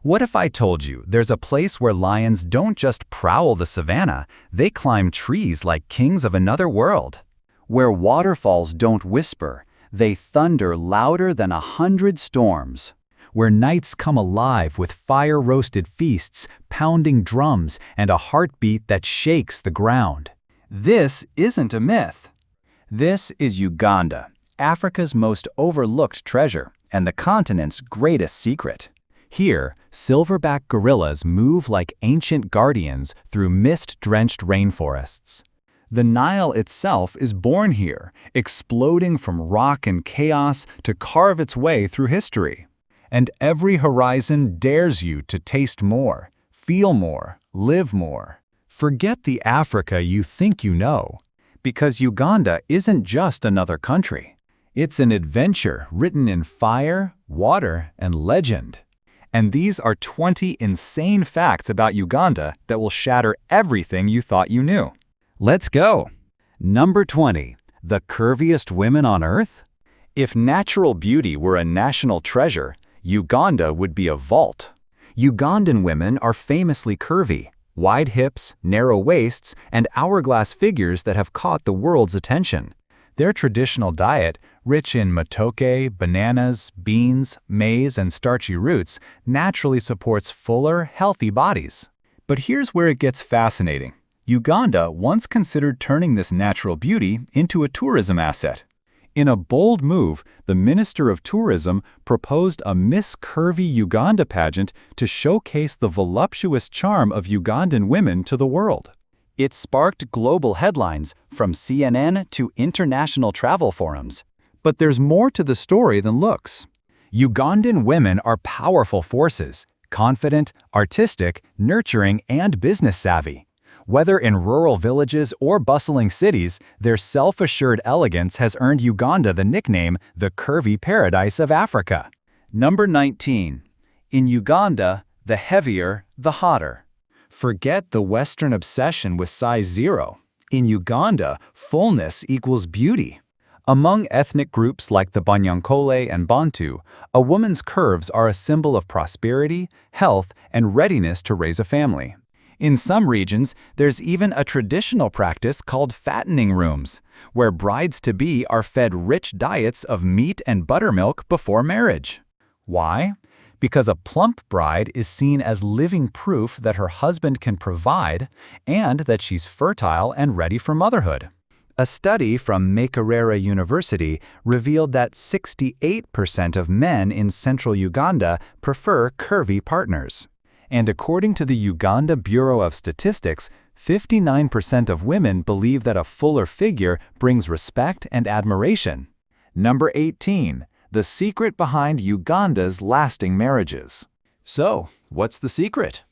What if I told you there's a place where lions don't just prowl the savannah, they climb trees like kings of another world? Where waterfalls don't whisper, they thunder louder than 100 storms. Where nights come alive with fire-roasted feasts, pounding drums, and a heartbeat that shakes the ground. This isn't a myth. This is Uganda, Africa's most overlooked treasure and the continent's greatest secret. Here, silverback gorillas move like ancient guardians through mist-drenched rainforests. The Nile itself is born here, exploding from rock and chaos to carve its way through history. And every horizon dares you to taste more, feel more, live more. Forget the Africa you think you know, because Uganda isn't just another country. It's an adventure written in fire, water, and legend. And these are 20 insane facts about Uganda that will shatter everything you thought you knew. Let's go! Number 20. The curviest women on Earth? If natural beauty were a national treasure, Uganda would be a vault. Ugandan women are famously curvy, wide hips, narrow waists, and hourglass figures that have caught the world's attention. Their traditional diet, rich in matoke, bananas, beans, maize, and starchy roots, naturally supports fuller, healthy bodies. But here's where it gets fascinating. Uganda once considered turning this natural beauty into a tourism asset. In a bold move, the Minister of Tourism proposed a Miss Curvy Uganda pageant to showcase the voluptuous charm of Ugandan women to the world. It sparked global headlines, from CNN to international travel forums. But there's more to the story than looks. Ugandan women are powerful forces, confident, artistic, nurturing, and business savvy. Whether in rural villages or bustling cities, their self-assured elegance has earned Uganda the nickname the curvy paradise of Africa. Number 19. In Uganda, the heavier, the hotter. Forget the Western obsession with size 0. In Uganda, fullness equals beauty. Among ethnic groups like the Banyankole and Bantu, a woman's curves are a symbol of prosperity, health, and readiness to raise a family. In some regions, there's even a traditional practice called fattening rooms, where brides-to-be are fed rich diets of meat and buttermilk before marriage. Why? Because a plump bride is seen as living proof that her husband can provide and that she's fertile and ready for motherhood. A study from Makerere University revealed that 68% of men in central Uganda prefer curvy partners. And according to the Uganda Bureau of Statistics, 59% of women believe that a fuller figure brings respect and admiration. Number 18. The secret behind Uganda's lasting marriages. So, what's the secret?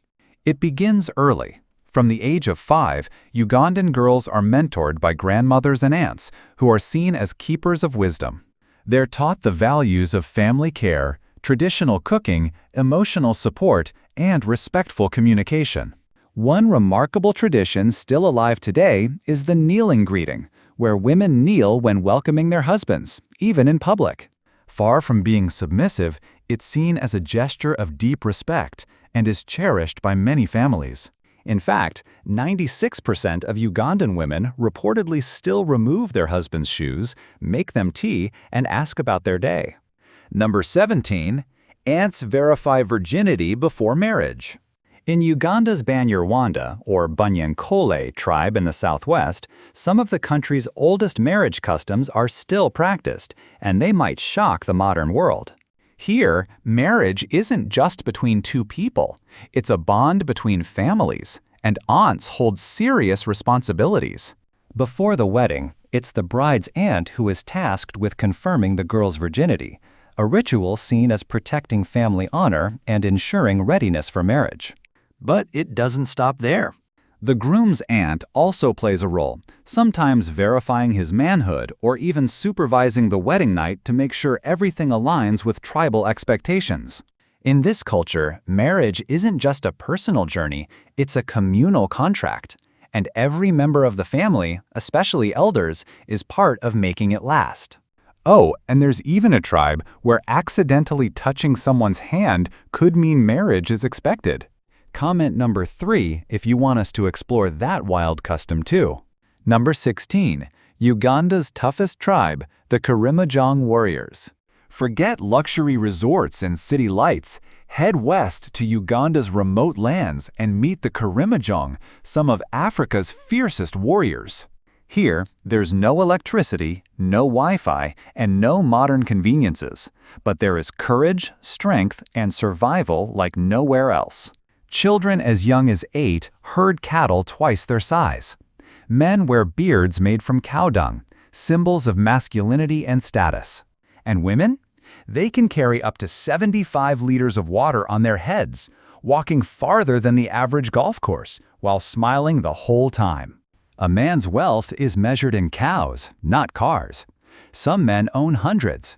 It begins early. From the age of 5, Ugandan girls are mentored by grandmothers and aunts, who are seen as keepers of wisdom. They're taught the values of family care, traditional cooking, emotional support, and respectful communication. One remarkable tradition still alive today is the kneeling greeting, where women kneel when welcoming their husbands, even in public. Far from being submissive, it's seen as a gesture of deep respect and is cherished by many families. In fact, 96% of Ugandan women reportedly still remove their husband's shoes, make them tea, and ask about their day. Number 17. Aunts verify virginity before marriage. In Uganda's Banyarwanda, or Banyankole tribe in the southwest, some of the country's oldest marriage customs are still practiced, and they might shock the modern world. Here, marriage isn't just between two people. It's a bond between families, and aunts hold serious responsibilities. Before the wedding, it's the bride's aunt who is tasked with confirming the girl's virginity, a ritual seen as protecting family honor and ensuring readiness for marriage. But it doesn't stop there. The groom's aunt also plays a role, sometimes verifying his manhood or even supervising the wedding night to make sure everything aligns with tribal expectations. In this culture, marriage isn't just a personal journey, it's a communal contract, and every member of the family, especially elders, is part of making it last. Oh, and there's even a tribe where accidentally touching someone's hand could mean marriage is expected. Comment number 3 if you want us to explore that wild custom too. Number 16. Uganda's toughest tribe, the Karimojong warriors. Forget luxury resorts and city lights. Head west to Uganda's remote lands and meet the Karimojong, some of Africa's fiercest warriors. Here, there's no electricity, no Wi-Fi, and no modern conveniences, but there is courage, strength, and survival like nowhere else. Children as young as 8 herd cattle twice their size. Men wear beards made from cow dung, symbols of masculinity and status. And women? They can carry up to 75 liters of water on their heads, walking farther than the average golf course, while smiling the whole time. A man's wealth is measured in cows, not cars. Some men own hundreds.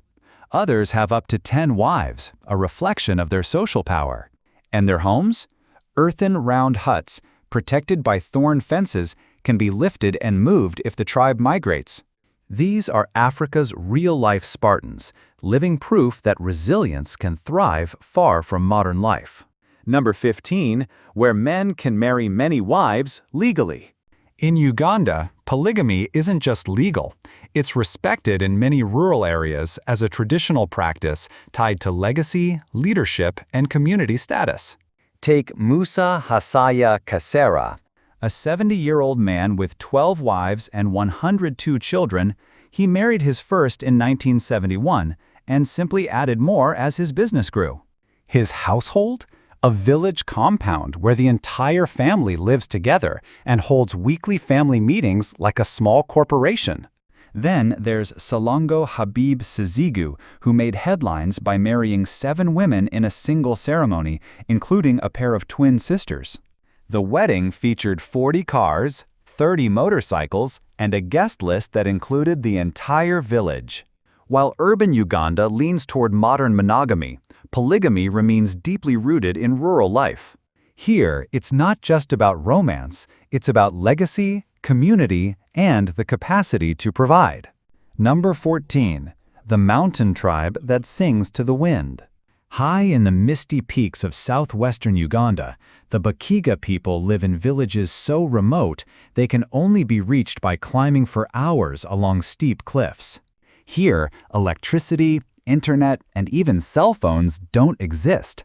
Others have up to 10 wives, a reflection of their social power. And their homes? Earthen round huts, protected by thorn fences, can be lifted and moved if the tribe migrates. These are Africa's real-life Spartans, living proof that resilience can thrive far from modern life. Number 15, where men can marry many wives legally. In Uganda, polygamy isn't just legal. It's respected in many rural areas as a traditional practice tied to legacy, leadership, and community status. Take Musa Hasaya Kasera, a 70-year-old man with 12 wives and 102 children. He married his first in 1971 and simply added more as his business grew. His household? A village compound where the entire family lives together and holds weekly family meetings like a small corporation. Then there's Salongo Habib Sizigu, who made headlines by marrying 7 women in a single ceremony, including a pair of twin sisters. The wedding featured 40 cars, 30 motorcycles, and a guest list that included the entire village. While urban Uganda leans toward modern monogamy, polygamy remains deeply rooted in rural life. Here, it's not just about romance, it's about legacy, community, and the capacity to provide. Number 14. The mountain tribe that sings to the wind. High in the misty peaks of southwestern Uganda, the Bakiga people live in villages so remote they can only be reached by climbing for hours along steep cliffs. Here, electricity, internet, and even cell phones don't exist.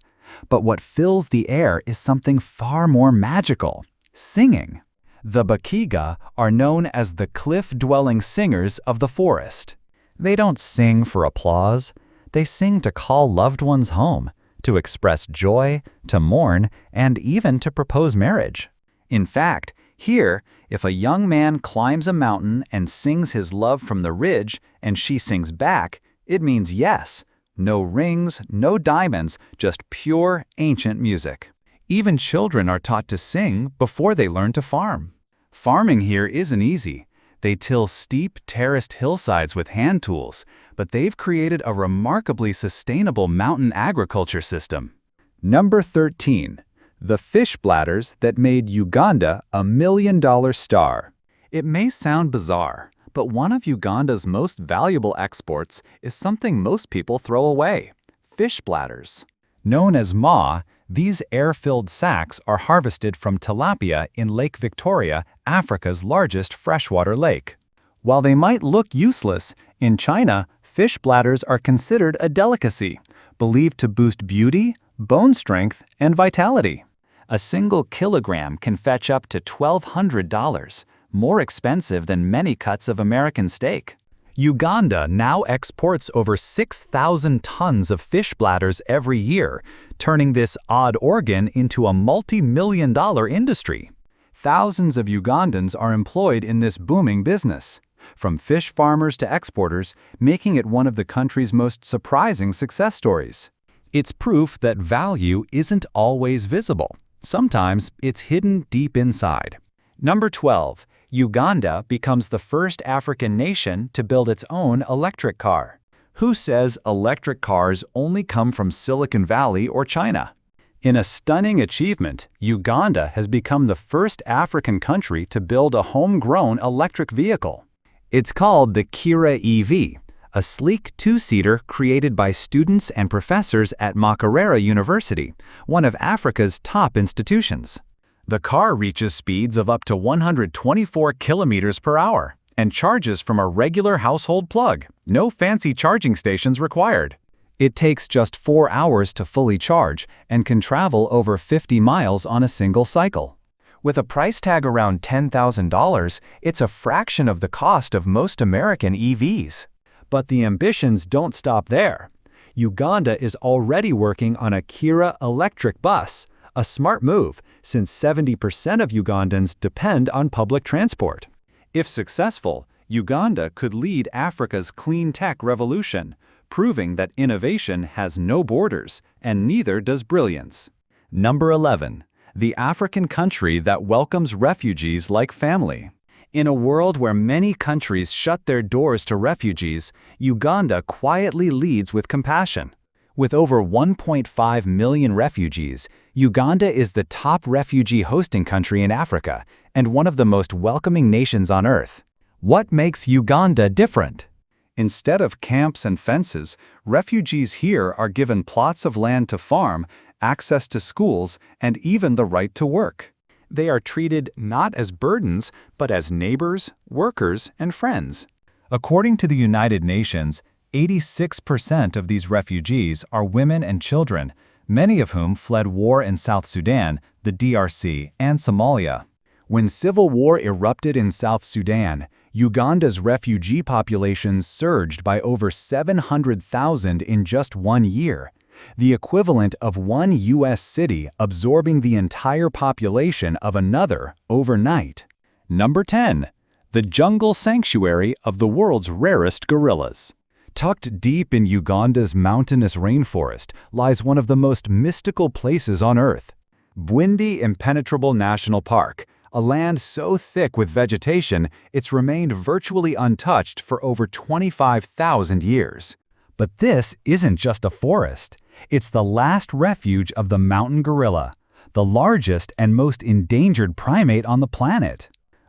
But what fills the air is something far more magical: singing. The Bakiga are known as the cliff-dwelling singers of the forest. They don't sing for applause. They sing to call loved ones home, to express joy, to mourn, and even to propose marriage. In fact, here, if a young man climbs a mountain and sings his love from the ridge and she sings back, it means yes. No rings, no diamonds, just pure, ancient music. Even children are taught to sing before they learn to farm. Farming here isn't easy. They till steep, terraced hillsides with hand tools, but they've created a remarkably sustainable mountain agriculture system. Number 13. The fish bladders that made Uganda a $1 million star. It may sound bizarre, but one of Uganda's most valuable exports is something most people throw away: fish bladders. Known as ma, these air-filled sacks are harvested from tilapia in Lake Victoria, Africa's largest freshwater lake. While they might look useless, in China, fish bladders are considered a delicacy, believed to boost beauty, bone strength, and vitality. A single kilogram can fetch up to $1,200, more expensive than many cuts of American steak. Uganda now exports over 6,000 tons of fish bladders every year, turning this odd organ into a multi-million-dollar industry. Thousands of Ugandans are employed in this booming business, from fish farmers to exporters, making it one of the country's most surprising success stories. It's proof that value isn't always visible. Sometimes it's hidden deep inside. Number 12. Uganda becomes the first African nation to build its own electric car. Who says electric cars only come from Silicon Valley or China? In a stunning achievement, Uganda has become the first African country to build a homegrown electric vehicle. It's called the Kira EV, a sleek two-seater created by students and professors at Makerere University, one of Africa's top institutions. The car reaches speeds of up to 124 kilometers per hour and charges from a regular household plug. No fancy charging stations required. It takes just 4 hours to fully charge and can travel over 50 miles on a single cycle. With a price tag around $10,000, it's a fraction of the cost of most American EVs. But the ambitions don't stop there. Uganda is already working on a Kira electric bus, a smart move since 70% of Ugandans depend on public transport. If successful, Uganda could lead Africa's clean tech revolution, proving that innovation has no borders, and neither does brilliance. Number 11. The African country that welcomes refugees like family. In a world where many countries shut their doors to refugees, Uganda quietly leads with compassion. With over 1.5 million refugees, Uganda is the top refugee hosting country in Africa and one of the most welcoming nations on earth. What makes Uganda different? Instead of camps and fences, refugees here are given plots of land to farm, access to schools, and even the right to work. They are treated not as burdens, but as neighbors, workers, and friends. According to the United Nations, 86% of these refugees are women and children, many of whom fled war in South Sudan, the DRC, and Somalia. When civil war erupted in South Sudan, Uganda's refugee population surged by over 700,000 in just 1 year, the equivalent of one U.S. city absorbing the entire population of another overnight. Number 10. The jungle sanctuary of the world's rarest gorillas. Tucked deep in Uganda's mountainous rainforest lies one of the most mystical places on Earth. Bwindi Impenetrable National Park, a land so thick with vegetation it's remained virtually untouched for over 25,000 years. But this isn't just a forest. It's the last refuge of the mountain gorilla, the largest and most endangered primate on the planet.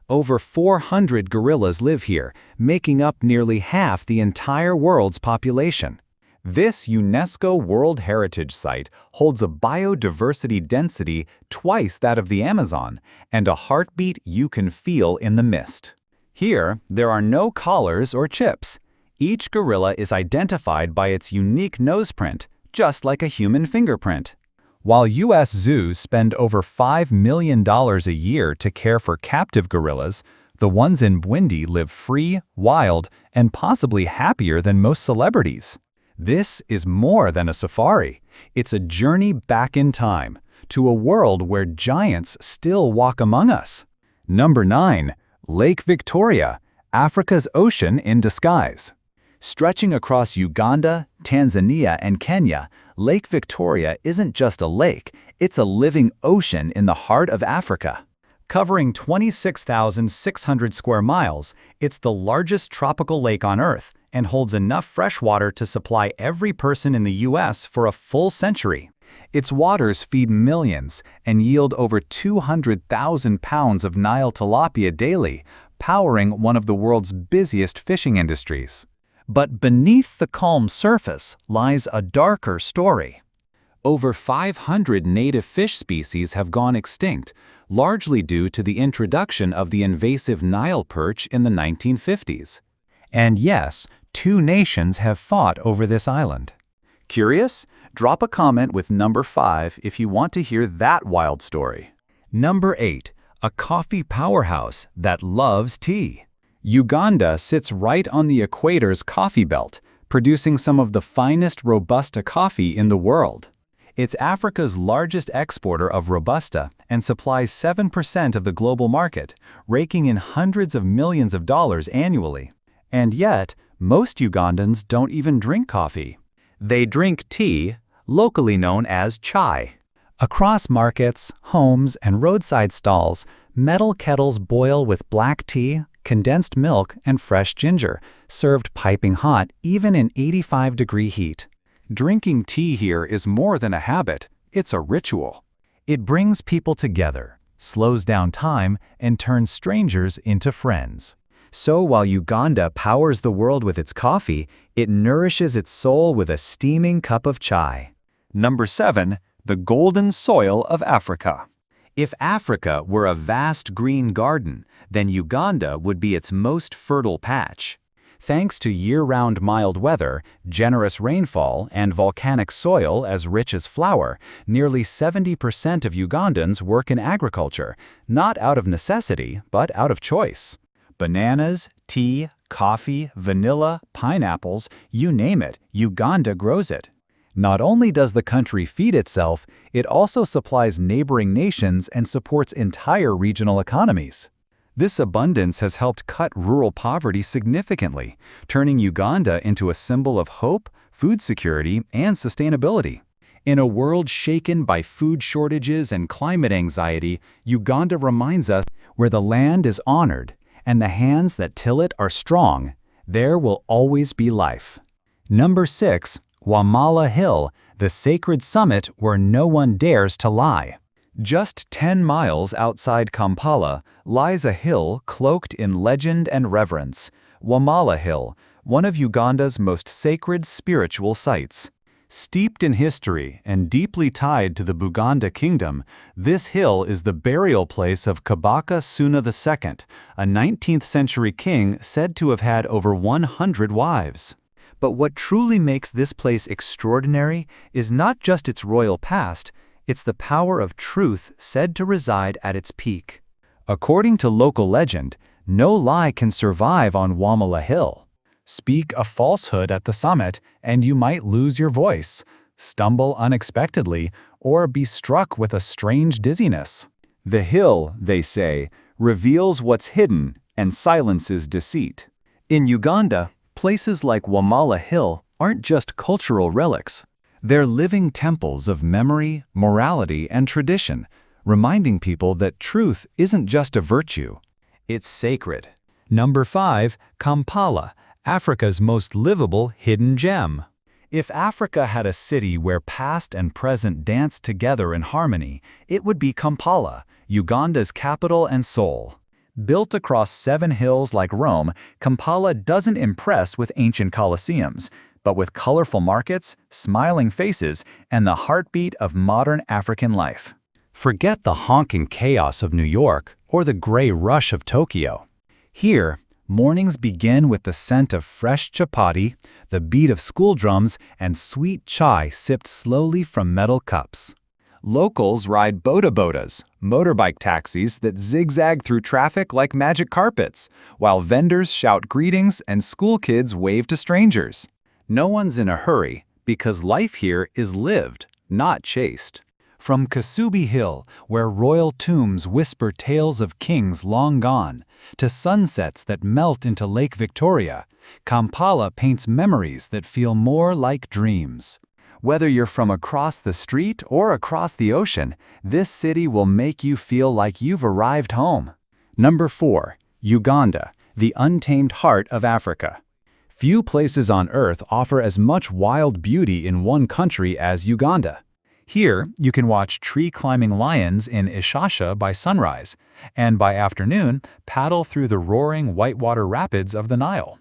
Over 400 gorillas live here, making up nearly half the entire world's population. This UNESCO World Heritage Site holds a biodiversity density twice that of the Amazon and a heartbeat you can feel in the mist. Here, there are no collars or chips. Each gorilla is identified by its unique nose print, just like a human fingerprint. While U.S. zoos spend over $5 million a year to care for captive gorillas, the ones in Bwindi live free, wild, and possibly happier than most celebrities. This is more than a safari. It's a journey back in time, to a world where giants still walk among us. Number 9. Lake Victoria, Africa's ocean in disguise. Stretching across Uganda, Tanzania, and Kenya, Lake Victoria isn't just a lake, it's a living ocean in the heart of Africa. Covering 26,600 square miles, it's the largest tropical lake on Earth and holds enough fresh water to supply every person in the U.S. for a full century. Its waters feed millions and yield over 200,000 pounds of Nile tilapia daily, powering one of the world's busiest fishing industries. But beneath the calm surface lies a darker story. Over 500 native fish species have gone extinct, largely due to the introduction of the invasive Nile perch in the 1950s. And yes, 2 nations have fought over this island. Curious? Drop a comment with number 5 if you want to hear that wild story. Number 8. A coffee powerhouse that loves tea. Uganda sits right on the equator's coffee belt, producing some of the finest Robusta coffee in the world. It's Africa's largest exporter of Robusta and supplies 7% of the global market, raking in hundreds of millions of dollars annually. And yet, most Ugandans don't even drink coffee. They drink tea, locally known as chai. Across markets, homes, and roadside stalls, metal kettles boil with black tea, condensed milk, and fresh ginger, served piping hot even in 85-degree heat. Drinking tea here is more than a habit, it's a ritual. It brings people together, slows down time, and turns strangers into friends. So while Uganda powers the world with its coffee, it nourishes its soul with a steaming cup of chai. Number 7. The golden soil of Africa. If Africa were a vast green garden, then Uganda would be its most fertile patch. Thanks to year-round mild weather, generous rainfall, and volcanic soil as rich as flour, nearly 70% of Ugandans work in agriculture, not out of necessity, but out of choice. Bananas, tea, coffee, vanilla, pineapples, you name it, Uganda grows it. Not only does the country feed itself, it also supplies neighboring nations and supports entire regional economies. This abundance has helped cut rural poverty significantly, turning Uganda into a symbol of hope, food security, and sustainability. In a world shaken by food shortages and climate anxiety, Uganda reminds us where the land is honored and the hands that till it are strong, there will always be life. Number 6. Wamala Hill, the sacred summit where no one dares to lie. Just 10 miles outside Kampala lies a hill cloaked in legend and reverence, Wamala Hill, one of Uganda's most sacred spiritual sites. Steeped in history and deeply tied to the Buganda kingdom, this hill is the burial place of Kabaka Suna II, a 19th-century king said to have had over 100 wives. But what truly makes this place extraordinary is not just its royal past, it's the power of truth said to reside at its peak. According to local legend, no lie can survive on Wamala Hill. Speak a falsehood at the summit, and you might lose your voice, stumble unexpectedly, or be struck with a strange dizziness. The hill, they say, reveals what's hidden and silences deceit. In Uganda, places like Wamala Hill aren't just cultural relics. They're living temples of memory, morality, and tradition, reminding people that truth isn't just a virtue. It's sacred. Number 5. Kampala, Africa's most livable hidden gem. If Africa had a city where past and present danced together in harmony, it would be Kampala, Uganda's capital and soul. Built across 7 hills like Rome, Kampala doesn't impress with ancient colosseums, but with colorful markets, smiling faces, and the heartbeat of modern African life. Forget the honking chaos of New York or the gray rush of Tokyo. Here, mornings begin with the scent of fresh chapati, the beat of school drums, and sweet chai sipped slowly from metal cups. Locals ride boda-bodas, motorbike taxis that zigzag through traffic like magic carpets, while vendors shout greetings and school kids wave to strangers. No one's in a hurry, because life here is lived, not chased. From Kasubi Hill, where royal tombs whisper tales of kings long gone, to sunsets that melt into Lake Victoria, Kampala paints memories that feel more like dreams. Whether you're from across the street or across the ocean, this city will make you feel like you've arrived home. Number 4. Uganda, the untamed heart of Africa. Few places on Earth offer as much wild beauty in one country as Uganda. Here, you can watch tree-climbing lions in Ishasha by sunrise, and by afternoon, paddle through the roaring whitewater rapids of the Nile.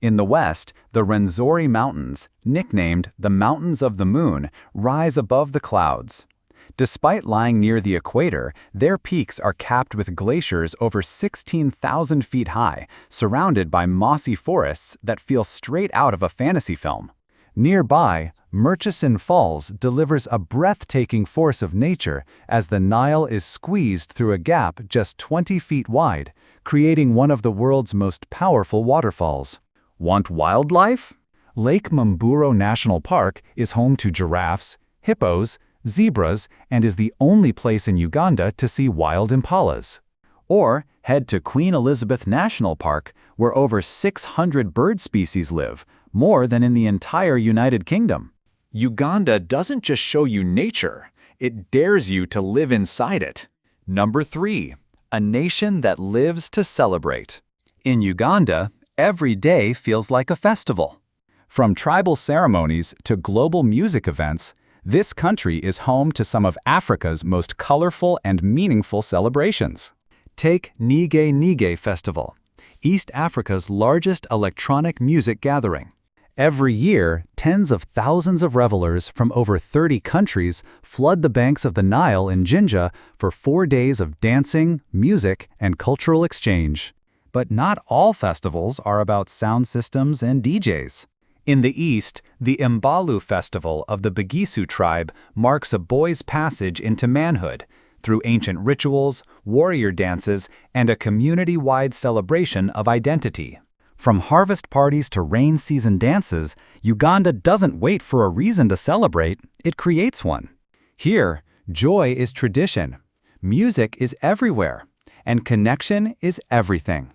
In the west, the Rwenzori Mountains, nicknamed the Mountains of the Moon, rise above the clouds. Despite lying near the equator, their peaks are capped with glaciers over 16,000 feet high, surrounded by mossy forests that feel straight out of a fantasy film. Nearby, Murchison Falls delivers a breathtaking force of nature as the Nile is squeezed through a gap just 20 feet wide, creating one of the world's most powerful waterfalls. Want wildlife? Lake Mamburo National Park is home to giraffes, hippos, zebras, and is the only place in Uganda to see wild impalas. Or head to Queen Elizabeth National Park, where over 600 bird species live, more than in the entire United Kingdom. Uganda doesn't just show you nature, it dares you to live inside it. Number 3. A nation that lives to celebrate. In Uganda, every day feels like a festival. From tribal ceremonies to global music events, this country is home to some of Africa's most colorful and meaningful celebrations. Take Nige Nige Festival. East Africa's largest electronic music gathering. Every year, tens of thousands of revelers from over 30 countries flood the banks of the Nile in Jinja for 4 days of dancing, music, and cultural exchange. But not all festivals are about sound systems and DJs. In the East, the Mbalu festival of the Bagisu tribe marks a boy's passage into manhood through ancient rituals, warrior dances, and a community-wide celebration of identity. From harvest parties to rain season dances, Uganda doesn't wait for a reason to celebrate, it creates one. Here, joy is tradition, music is everywhere, and connection is everything.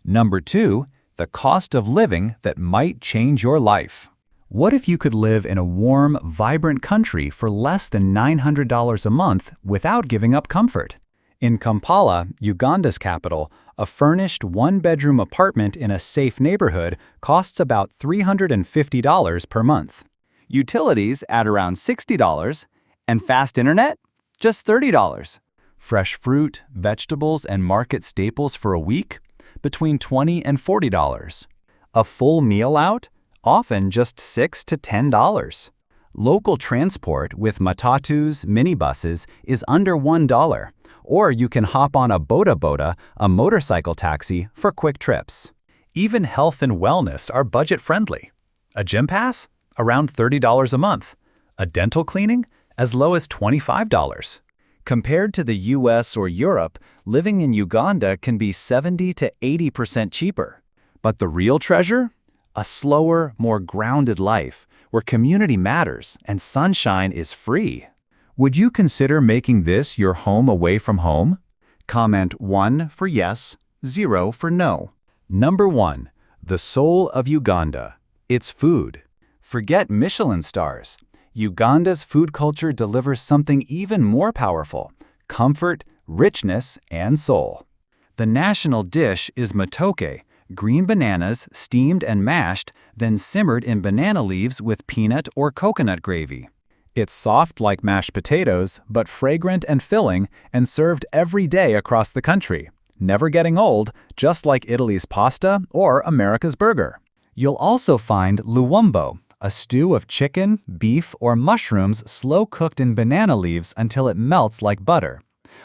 Number 2, the cost of living that might change your life. What if you could live in a warm, vibrant country for less than $900 a month without giving up comfort? In Kampala, Uganda's capital, a furnished one-bedroom apartment in a safe neighborhood costs about $350 per month. Utilities at around $60, and fast internet? Just $30. Fresh fruit, vegetables, and market staples for a week? Between $20 and $40. A full meal out? Often just $6 to $10. Local transport with matatus, minibuses, is under $1, or you can hop on a boda, a motorcycle taxi, for quick trips. Even health and wellness are budget-friendly. A gym pass? Around $30 a month. A dental cleaning? As low as $25. Compared to the US or Europe, living in Uganda can be 70 to 80% cheaper. But the real treasure? A slower, more grounded life, where community matters and sunshine is free. Would you consider making this your home away from home? Comment 1 for yes, 0 for no. Number 1. The soul of Uganda. Its food. Forget Michelin stars. Uganda's food culture delivers something even more powerful: comfort, richness, and soul. The national dish is matoke, green bananas steamed and mashed, then simmered in banana leaves with peanut or coconut gravy. It's soft like mashed potatoes, but fragrant and filling, and served every day across the country. Never getting old, just like Italy's pasta or America's burger. You'll also find luwumbo, a stew of chicken, beef, or mushrooms slow-cooked in banana leaves until it melts like butter.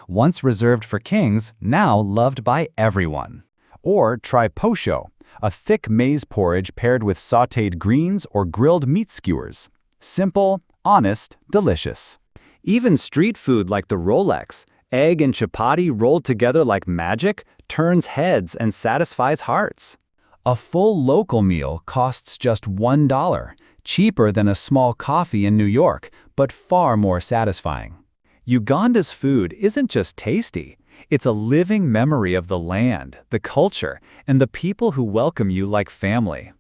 Once reserved for kings, now loved by everyone. Or try posho, a thick maize porridge paired with sautéed greens or grilled meat skewers. Simple, honest, delicious. Even street food like the Rolex, egg and chapati rolled together like magic, turns heads and satisfies hearts. A full local meal costs just $1, cheaper than a small coffee in New York, but far more satisfying. Uganda's food isn't just tasty, it's a living memory of the land, the culture, and the people who welcome you like family.